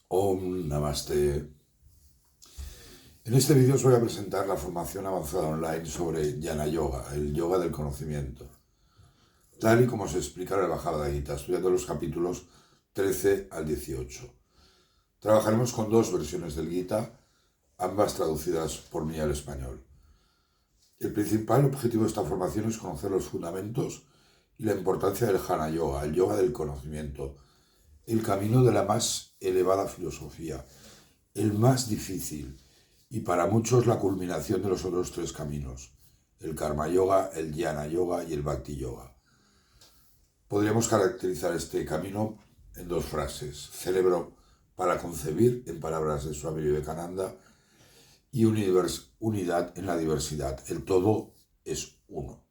Om Namaste. En este vídeo os voy a presentar la formación avanzada online sobre Jnana Yoga, el yoga del conocimiento, tal y como se explica en el Bhagavad Gita, estudiando los capítulos 13 al 18. Trabajaremos con dos versiones del Gita, ambas traducidas por mí al español. El principal objetivo de esta formación es conocer los fundamentos y la importancia del Jnana Yoga, el yoga del conocimiento, el camino de la más elevada filosofía, el más difícil y para muchos la culminación de los otros tres caminos, el Karma Yoga, el Jnana Yoga y el Bhakti Yoga. Podríamos caracterizar este camino en dos frases: celebro para concebir, en palabras de Swami Vivekananda, y unidad en la diversidad. El todo es uno.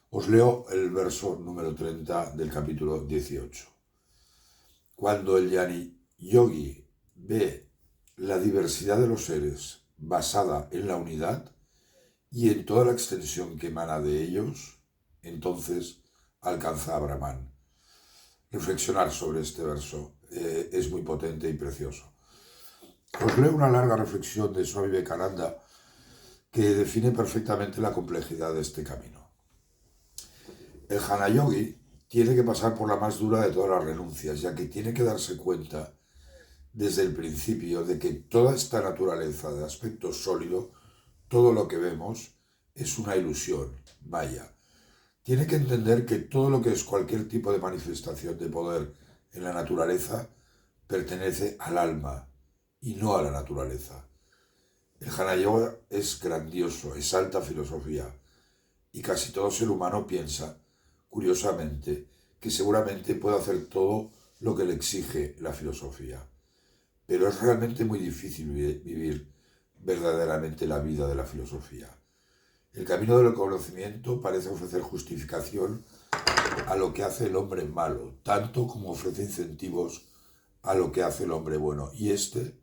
Os leo el verso número 30 del capítulo 18. Cuando el Jnani Yogi ve la diversidad de los seres basada en la unidad y en toda la extensión que emana de ellos, entonces alcanza a Brahman. Reflexionar sobre este verso es muy potente y precioso. Os leo una larga reflexión de Swami Vivekananda que define perfectamente la complejidad de este camino. El Jnana Yogi tiene que pasar por la más dura de todas las renuncias, ya que tiene que darse cuenta desde el principio de que toda esta naturaleza de aspecto sólido, todo lo que vemos, es una ilusión, maya. Tiene que entender que todo lo que es cualquier tipo de manifestación de poder en la naturaleza pertenece al alma y no a la naturaleza. El Jnana Yoga es grandioso, es alta filosofía, y casi todo ser humano piensa, curiosamente, que seguramente puede hacer todo lo que le exige la filosofía. Pero es realmente muy difícil vivir verdaderamente la vida de la filosofía. El camino del conocimiento parece ofrecer justificación a lo que hace el hombre malo, tanto como ofrece incentivos a lo que hace el hombre bueno. Y este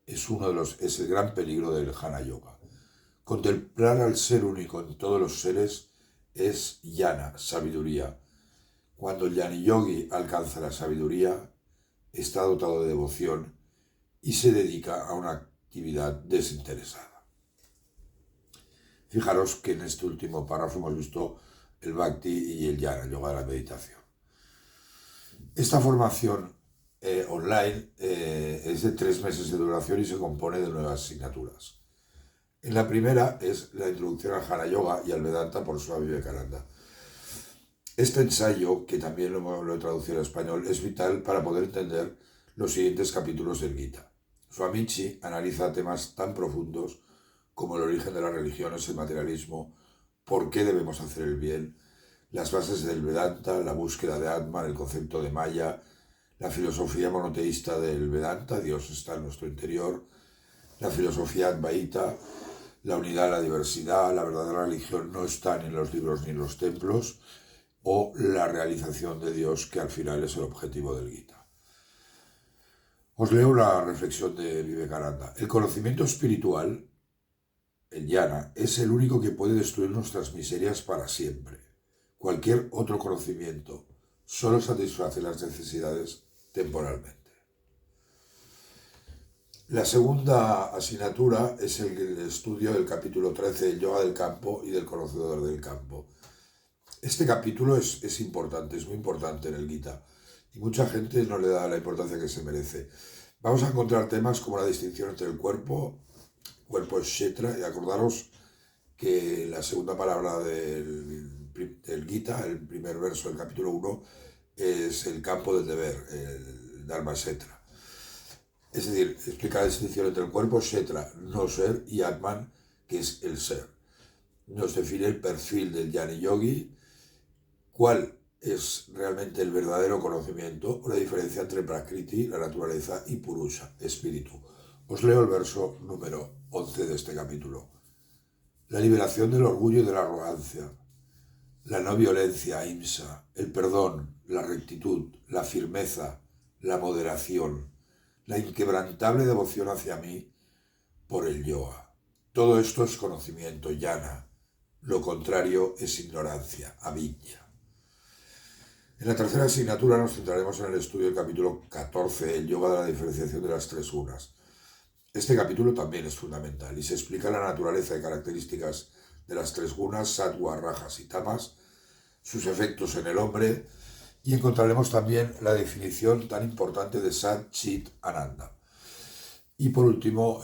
es el gran peligro del Jnana Yoga. Contemplar al ser único en todos los seres es jnana, sabiduría. Cuando el Jnani Yogi alcanza la sabiduría, está dotado de devoción y se dedica a una actividad desinteresada. Fijaros que en este último párrafo hemos visto el Bhakti y el Jnana, el yoga de la meditación. Esta formación online es de 3 meses de duración y se compone de 9 asignaturas. En la primera es la introducción al Jnana Yoga y al Vedanta por Swami Vivekananda. Este ensayo, que también lo he traducido al español, es vital para poder entender los siguientes capítulos del Gita. Swamichi analiza temas tan profundos como el origen de las religiones, el materialismo, por qué debemos hacer el bien, las bases del Vedanta, la búsqueda de Atman, el concepto de Maya, la filosofía monoteísta del Vedanta, Dios está en nuestro interior, la filosofía Advaita, la unidad, la diversidad, la verdadera religión no está ni en los libros ni en los templos, o la realización de Dios, que al final es el objetivo del Gita. Os leo la reflexión de Vivekananda. El conocimiento espiritual, el jnana, es el único que puede destruir nuestras miserias para siempre. Cualquier otro conocimiento solo satisface las necesidades temporalmente. La segunda asignatura es el estudio del capítulo 13 del yoga del campo y del conocedor del campo. Este capítulo es importante, es muy importante en el Gita, y mucha gente no le da la importancia que se merece. Vamos a encontrar temas como la distinción entre el cuerpo es Kshetra, y acordaros que la segunda palabra del Gita, el primer verso del capítulo 1, es el campo del deber, el Dharma Kshetra. Es decir, explica la distinción entre el cuerpo, Kshetra, no ser, y Atman, que es el ser. Nos define el perfil del Jnani Yogi, cuál es realmente el verdadero conocimiento, o la diferencia entre Prakriti, la naturaleza, y Purusha, espíritu. Os leo el verso número 11 de este capítulo. La liberación del orgullo y de la arrogancia, la no violencia, ahimsa, el perdón, la rectitud, la firmeza, la moderación, la inquebrantable devoción hacia mí por el yoga. Todo esto es conocimiento, jnana. Lo contrario es ignorancia, avidya. En la tercera asignatura nos centraremos en el estudio del capítulo 14, el yoga de la diferenciación de las tres gunas. Este capítulo también es fundamental y se explica la naturaleza y características de las tres gunas, sattva, rajas y tamas, sus efectos en el hombre, y encontraremos también la definición tan importante de Sat, Chit, Ananda. Y por último,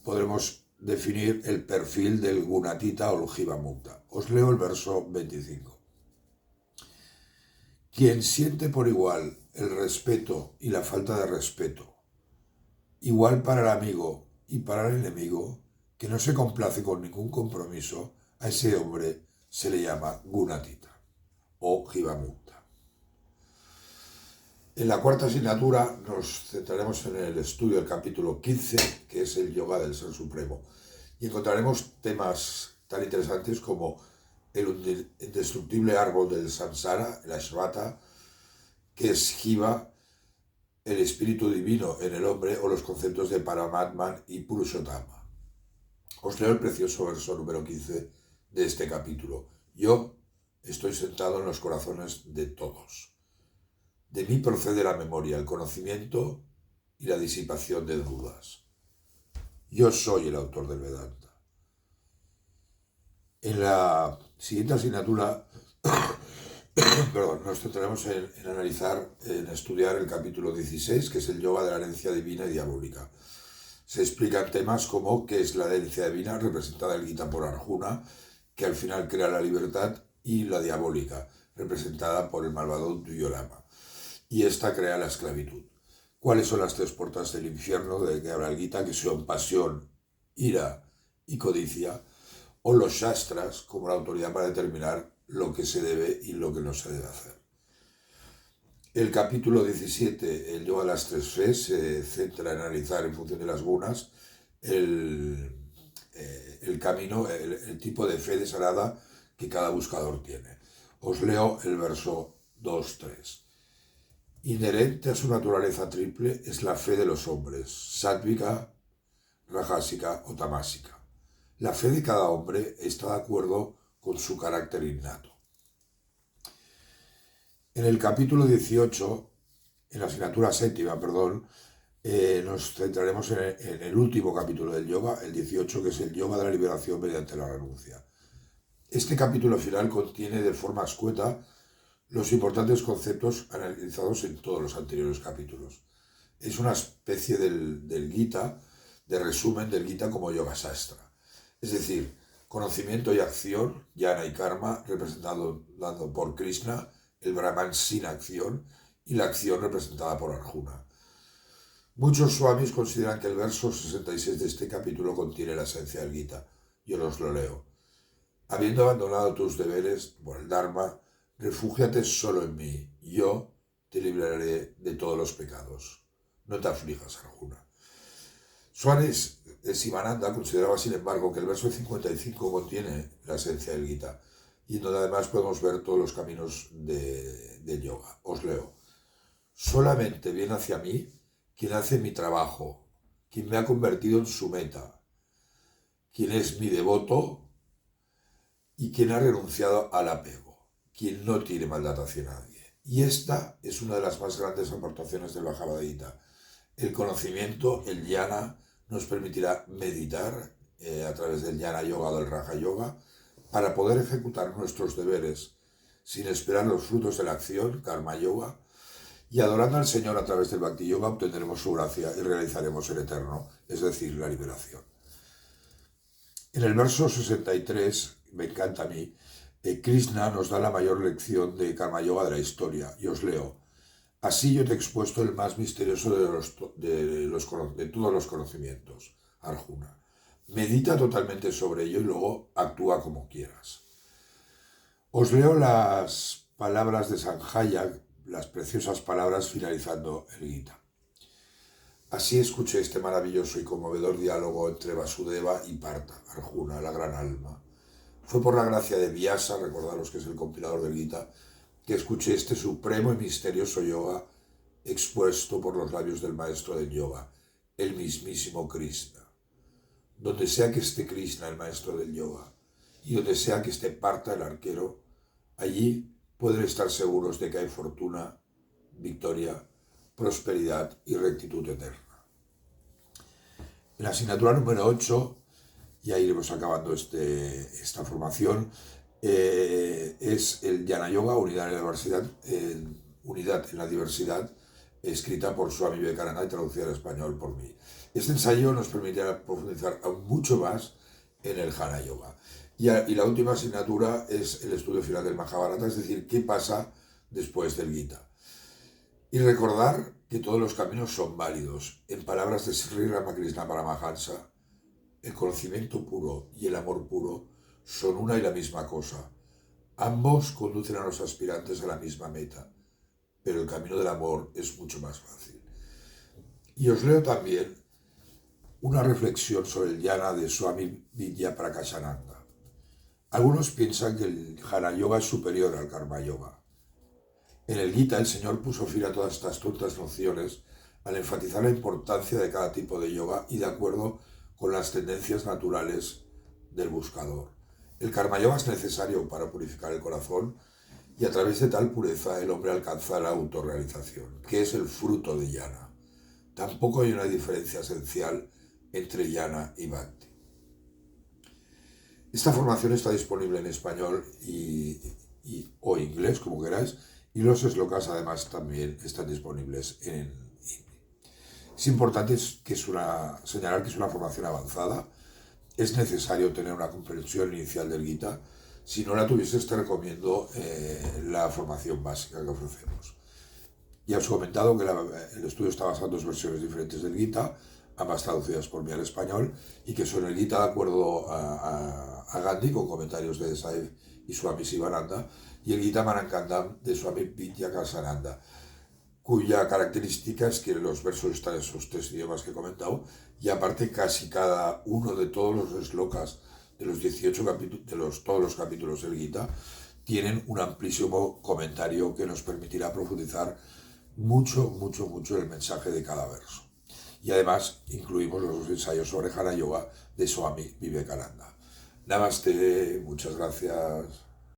podremos definir el perfil del Gunatita o el Jiva Mukta. Os leo el verso 25. Quien siente por igual el respeto y la falta de respeto, igual para el amigo y para el enemigo, que no se complace con ningún compromiso, a ese hombre se le llama Gunatita o Jiva Mukta. En la cuarta asignatura nos centraremos en el estudio del capítulo 15, que es el yoga del Ser Supremo, y encontraremos temas tan interesantes como el indestructible árbol del samsara, el Ashvata, que es Jiva, el espíritu divino en el hombre, o los conceptos de Paramatman y Purushottama. Os leo el precioso verso número 15 de este capítulo. Yo estoy sentado en los corazones de todos. De mí procede la memoria, el conocimiento y la disipación de dudas. Yo soy el autor del Vedanta. En la siguiente asignatura nos centraremos en analizar, en estudiar el capítulo 16, que es el yoga de la herencia divina y diabólica. Se explican temas como qué es la herencia divina, representada en el Gita por Arjuna, que al final crea la libertad, y la diabólica, representada por el malvado Duryodhana, y esta crea la esclavitud. ¿Cuáles son las tres puertas del infierno de que habla el Gita? Que son pasión, ira y codicia, o los Shastras como la autoridad para determinar lo que se debe y lo que no se debe hacer. El capítulo 17, el yoga de las tres fes, se centra en analizar en función de las gunas el camino, el tipo de fe desarada que cada buscador tiene. Os leo el verso 2-3. Inherente a su naturaleza triple es la fe de los hombres, sátvica, rajásica o tamásica. La fe de cada hombre está de acuerdo con su carácter innato. En el capítulo 18, en la asignatura séptima, nos centraremos en el último capítulo del yoga, el 18, que es el yoga de la liberación mediante la renuncia. Este capítulo final contiene de forma escueta los importantes conceptos analizados en todos los anteriores capítulos. Es una especie del Gita, de resumen del Gita como Yoga Shastra. Es decir, conocimiento y acción, jnana y karma, representado por Krishna, el Brahman sin acción, y la acción representada por Arjuna. Muchos swamis consideran que el verso 66 de este capítulo contiene la esencia del Gita. Yo os lo leo. Habiendo abandonado tus deberes por el Dharma, refúgiate solo en mí. Yo te libraré de todos los pecados. No te aflijas, Arjuna. Swami Sivananda consideraba, sin embargo, que el verso 55 contiene la esencia del Gita, y donde además podemos ver todos los caminos del yoga. Os leo. Solamente viene hacia mí quien hace mi trabajo, quien me ha convertido en su meta, quien es mi devoto y quien ha renunciado al apego, quien no tiene maldad hacia nadie. Y esta es una de las más grandes aportaciones del Bhagavad Gita. El conocimiento, el jnana, nos permitirá meditar a través del jnana yoga o del raja yoga para poder ejecutar nuestros deberes sin esperar los frutos de la acción, karma yoga, y adorando al Señor a través del Bhakti Yoga obtendremos su gracia y realizaremos el eterno, es decir, la liberación. En el verso 63, me encanta a mí, Krishna nos da la mayor lección de Karma Yoga de la historia, y os leo. Así yo te he expuesto el más misterioso de todos los conocimientos, Arjuna. Medita totalmente sobre ello y luego actúa como quieras. Os leo las palabras de Sanjaya, las preciosas palabras finalizando el Gita. Así escuché este maravilloso y conmovedor diálogo entre Vasudeva y Partha, Arjuna, la gran alma. Fue por la gracia de Vyasa, recordaros que es el compilador del Gita, que escuché este supremo y misterioso yoga expuesto por los labios del maestro del yoga, el mismísimo Krishna. Donde sea que esté Krishna, el maestro del yoga, y donde sea que esté Partha, el arquero, allí pueden estar seguros de que hay fortuna, victoria, prosperidad y rectitud eterna. En la asignatura número 8, ya iremos acabando esta formación, es el Jnana Yoga, unidad en la diversidad, escrita por Swami Vivekananda y traducida al español por mí. Este ensayo nos permitirá profundizar aún mucho más en el Jnana Yoga. Y la última asignatura es el estudio final del Mahabharata, es decir, qué pasa después del Gita. Y recordar que todos los caminos son válidos. En palabras de Sri Ramakrishna Paramahansa, el conocimiento puro y el amor puro son una y la misma cosa. Ambos conducen a los aspirantes a la misma meta, pero el camino del amor es mucho más fácil. Y os leo también una reflexión sobre el jnana de Swami Vidyaprakashananda. Algunos piensan que el Jnana Yoga es superior al Karma Yoga. En el Gita el Señor puso fin a todas estas tontas nociones al enfatizar la importancia de cada tipo de yoga y de acuerdo con las tendencias naturales del buscador. El Karma Yoga es necesario para purificar el corazón y a través de tal pureza el hombre alcanza la autorrealización, que es el fruto de jnana. Tampoco hay una diferencia esencial entre jnana y bhakti. Esta formación está disponible en español o inglés, como queráis, y los slokas además también están disponibles en hindi. Es importante señalar que es una formación avanzada. Es necesario tener una comprensión inicial del Gita. Si no la tuvieses, te recomiendo la formación básica que ofrecemos. Ya os he comentado que el estudio está basado en dos versiones diferentes del Gita, ambas traducidas por mí al español, y que son el Gita de acuerdo a Gandhi, con comentarios de Desai y Swami Sivananda, y el Gita Manankandam de Swami Vidyaprakashananda, cuya característica es que los versos están en esos tres idiomas que he comentado, y aparte casi cada uno de todos los slokas de los 18 capítulos, todos los capítulos del Gita, tienen un amplísimo comentario que nos permitirá profundizar mucho el mensaje de cada verso. Y además incluimos los ensayos sobre Jnana Yoga de Swami Vivekananda. Namaste, muchas gracias.